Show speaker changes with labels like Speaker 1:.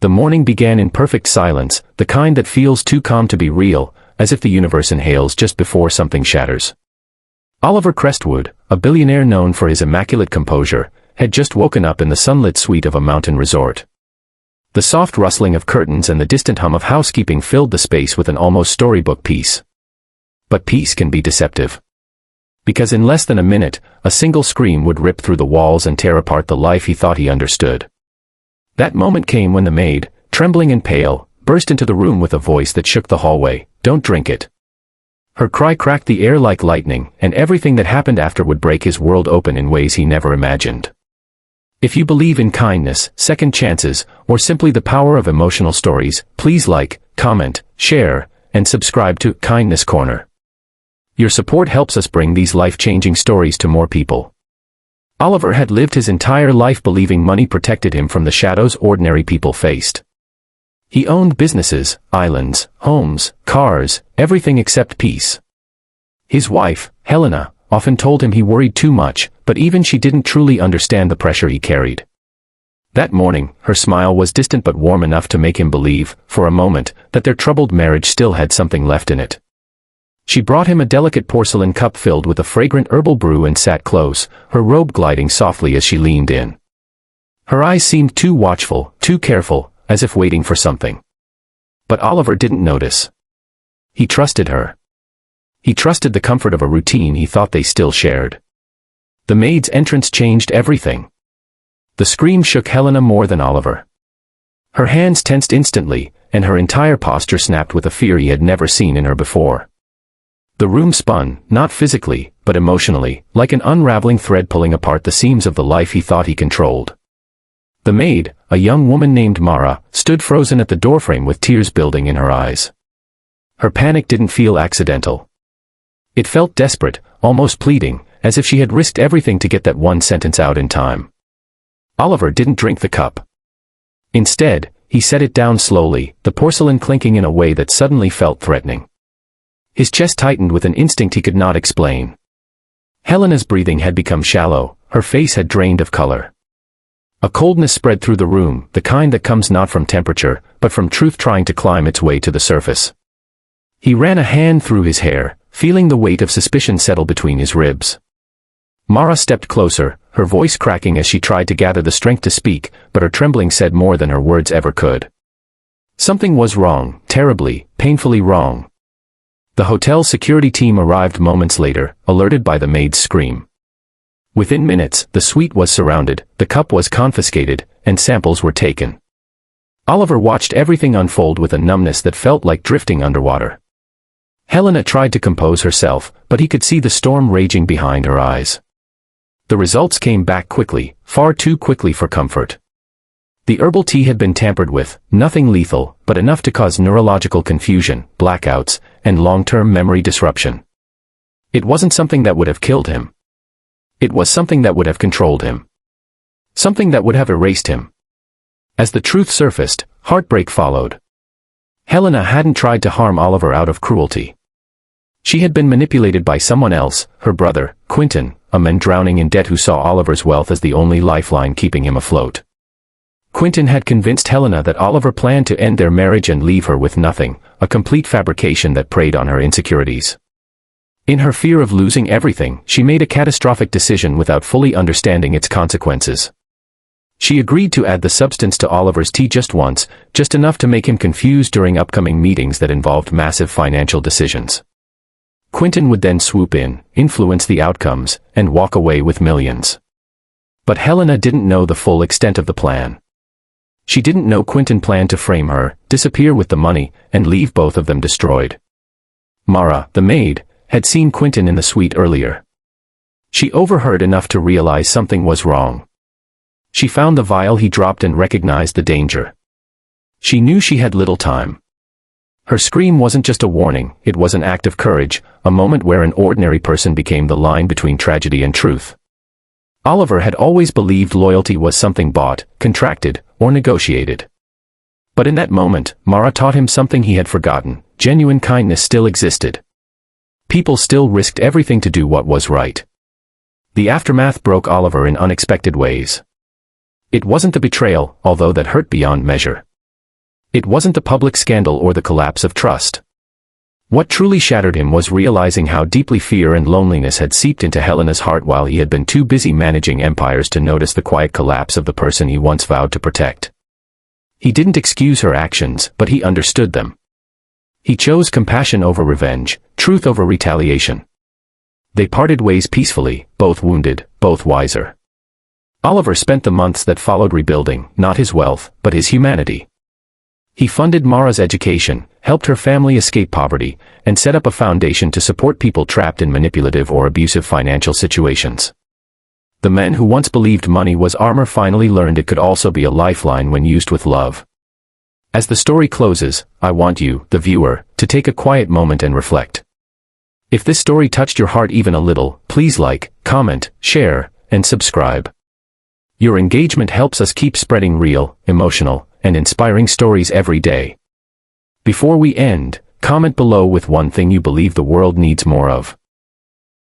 Speaker 1: The morning began in perfect silence, the kind that feels too calm to be real, as if the universe inhales just before something shatters. Oliver Crestwood, a billionaire known for his immaculate composure, had just woken up in the sunlit suite of a mountain resort. The soft rustling of curtains and the distant hum of housekeeping filled the space with an almost storybook peace. But peace can be deceptive. Because in less than a minute, a single scream would rip through the walls and tear apart the life he thought he understood. That moment came when the maid, trembling and pale, burst into the room with a voice that shook the hallway. "Don't drink it." Her cry cracked the air like lightning, and everything that happened after would break his world open in ways he never imagined. If you believe in kindness, second chances, or simply the power of emotional stories, please like, comment, share, and subscribe to Kindness Corner. Your support helps us bring these life-changing stories to more people. Oliver had lived his entire life believing money protected him from the shadows ordinary people faced. He owned businesses, islands, homes, cars, everything except peace. His wife, Helena, often told him he worried too much, but even she didn't truly understand the pressure he carried. That morning, her smile was distant but warm enough to make him believe, for a moment, that their troubled marriage still had something left in it. She brought him a delicate porcelain cup filled with a fragrant herbal brew and sat close, her robe gliding softly as she leaned in. Her eyes seemed too watchful, too careful, as if waiting for something. But Oliver didn't notice. He trusted her. He trusted the comfort of a routine he thought they still shared. The maid's entrance changed everything. The scream shook Helena more than Oliver. Her hands tensed instantly, and her entire posture snapped with a fear he had never seen in her before. The room spun, not physically, but emotionally, like an unraveling thread pulling apart the seams of the life he thought he controlled. The maid, a young woman named Mara, stood frozen at the doorframe with tears building in her eyes. Her panic didn't feel accidental. It felt desperate, almost pleading, as if she had risked everything to get that one sentence out in time. Oliver didn't drink the cup. Instead, he set it down slowly, the porcelain clinking in a way that suddenly felt threatening. His chest tightened with an instinct he could not explain. Helena's breathing had become shallow, her face had drained of color. A coldness spread through the room, the kind that comes not from temperature, but from truth trying to climb its way to the surface. He ran a hand through his hair, feeling the weight of suspicion settle between his ribs. Mara stepped closer, her voice cracking as she tried to gather the strength to speak, but her trembling said more than her words ever could. Something was wrong, terribly, painfully wrong. The hotel's security team arrived moments later, alerted by the maid's scream. Within minutes, the suite was surrounded, the cup was confiscated, and samples were taken. Oliver watched everything unfold with a numbness that felt like drifting underwater. Helena tried to compose herself, but he could see the storm raging behind her eyes. The results came back quickly, far too quickly for comfort. The herbal tea had been tampered with, nothing lethal, but enough to cause neurological confusion, blackouts, and long-term memory disruption. It wasn't something that would have killed him. It was something that would have controlled him. Something that would have erased him. As the truth surfaced, heartbreak followed. Helena hadn't tried to harm Oliver out of cruelty. She had been manipulated by someone else, her brother, Quentin, a man drowning in debt who saw Oliver's wealth as the only lifeline keeping him afloat. Quentin had convinced Helena that Oliver planned to end their marriage and leave her with nothing, a complete fabrication that preyed on her insecurities. In her fear of losing everything, she made a catastrophic decision without fully understanding its consequences. She agreed to add the substance to Oliver's tea just once, just enough to make him confused during upcoming meetings that involved massive financial decisions. Quentin would then swoop in, influence the outcomes, and walk away with millions. But Helena didn't know the full extent of the plan. She didn't know Quentin planned to frame her, disappear with the money, and leave both of them destroyed. Mara, the maid, had seen Quentin in the suite earlier. She overheard enough to realize something was wrong. She found the vial he dropped and recognized the danger. She knew she had little time. Her scream wasn't just a warning, it was an act of courage, a moment where an ordinary person became the line between tragedy and truth. Oliver had always believed loyalty was something bought, contracted, or negotiated. But in that moment, Mara taught him something he had forgotten: genuine kindness still existed. People still risked everything to do what was right. The aftermath broke Oliver in unexpected ways. It wasn't the betrayal, although that hurt beyond measure. It wasn't the public scandal or the collapse of trust. What truly shattered him was realizing how deeply fear and loneliness had seeped into Helena's heart while he had been too busy managing empires to notice the quiet collapse of the person he once vowed to protect. He didn't excuse her actions, but he understood them. He chose compassion over revenge, truth over retaliation. They parted ways peacefully, both wounded, both wiser. Oliver spent the months that followed rebuilding, not his wealth, but his humanity. He funded Mara's education, helped her family escape poverty, and set up a foundation to support people trapped in manipulative or abusive financial situations. The men who once believed money was armor finally learned it could also be a lifeline when used with love. As the story closes, I want you, the viewer, to take a quiet moment and reflect. If this story touched your heart even a little, please like, comment, share, and subscribe. Your engagement helps us keep spreading real, emotional, and inspiring stories every day. Before we end, comment below with one thing you believe the world needs more of.